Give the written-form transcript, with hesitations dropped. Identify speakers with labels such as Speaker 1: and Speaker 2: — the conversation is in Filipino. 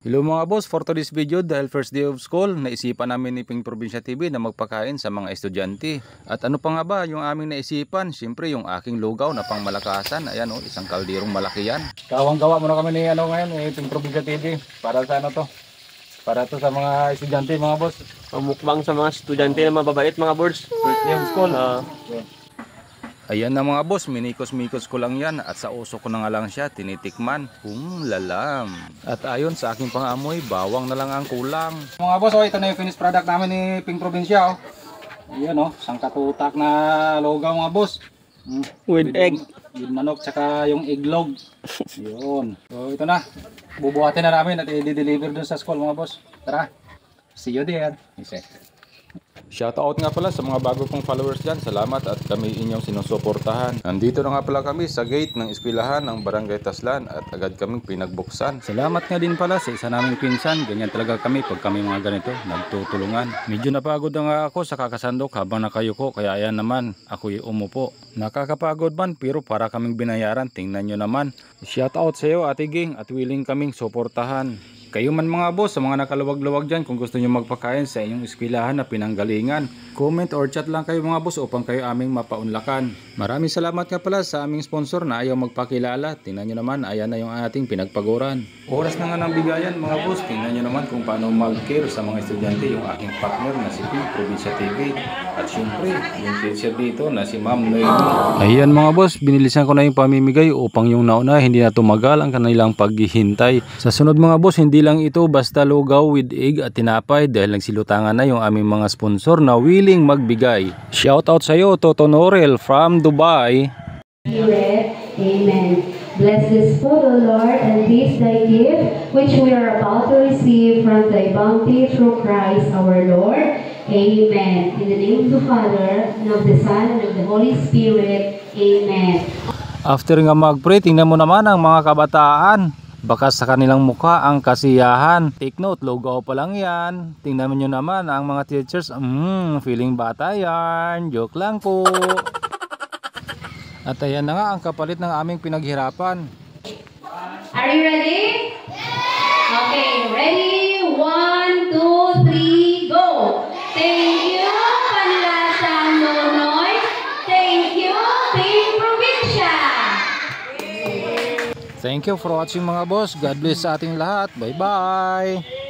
Speaker 1: Hello mga boss, for today's video dahil first day of school, naisipan namin ni Ping Probinsya TV na magpakain sa mga estudyante. At ano pa nga ba yung aming naisipan? Siyempre yung aking lugaw na pangmalakasan. Ayan oh, isang kalderong malaki yan. Kawang-gawa muna kami ni ngayon, ni Ping Probinsya TV. Para sa ano to? Para to sa mga estudyante mga boss.
Speaker 2: Pamukbang sa mga estudyante na mababait mga boards.
Speaker 1: First day of school. Ayan na mga boss, minikos-mikos ko lang yan at sa uso ko na nga lang siya tinitikman. Lalam. At ayon sa aking pangamoy, bawang na lang ang kulang. Mga boss, ito na yung finished product namin ni Ping Probinsya. Ayan isang katutak na lugaw mga boss.
Speaker 2: With egg.
Speaker 1: With manok, tsaka yung eggnog. Yun. So ito na, bubuhatin na namin at i-deliver dun sa school mga boss. Tara, see you there. Shoutout nga pala sa mga bago kong followers dyan. Salamat at kami inyong sinusuportahan. Nandito na nga pala kami sa gate ng eskwelahan ng Barangay Taslan at agad kaming pinagbuksan. Salamat nga din pala sa isa naming pinsan. Ganyan talaga kami pag kami mga ganito nagtutulungan. Medyo napagod na nga ako sa kakasandok habang nakayuko, kaya ayan naman ako'y umupo. Nakakapagod man pero para kaming binayaran. Tingnan nyo naman. Shoutout sa iyo Ate Ging at willing kaming suportahan. Kayo man mga boss, sa mga nakaluwag-luwag dyan, kung gusto nyo magpakain sa inyong eskwelahan na pinanggalingan, comment or chat lang kayo mga boss upang kayo aming mapaunlakan. Maraming salamat nga pala sa aming sponsor na ayaw magpakilala. Tingnan nyo naman, ayan na yung ating pinagpaguran. Oras na nga ng bigayan mga boss, tingnan nyo naman kung paano mag-care sa mga estudyante yung aking partner na si Ping Probinsya TV. At syempre, yung teacher dito na si Ma'am Noemi. Ayan mga boss, binilisan ko na yung pamimigay upang yung nauna hindi na tumagal ang kanilang paghihintay. Sa sunod mga boss, hindi lang ito basta lugaw with egg at tinapay dahil nagsilutangan na yung aming mga sponsor na willing magbigay. Shoutout sa iyo Toto Norel from Dubai.
Speaker 3: Amen. Bless this food, O Lord, and this thy gift, which we are about to receive from thy bounty through Christ our Lord. Amen. In the name of the Father, and of the Son, and of the Holy Spirit. Amen.
Speaker 1: After nga mag-pray, tingnan mo naman ang mga kabataan. Baka sa kanilang mukha ang kasiyahan. Take note, lugaw pa lang yan. Tingnan nyo naman ang mga teachers. Feeling bata yan. Joke lang po. At ayan na nga ang kapalit ng aming pinaghirapan.
Speaker 3: Are you ready? Okay, ready? 1, 2, 3, go! Thank you, Panlasang Nonoy. Thank you, Ping Probinsya.
Speaker 1: Thank you for watching mga boss. God bless sa ating lahat. Bye-bye.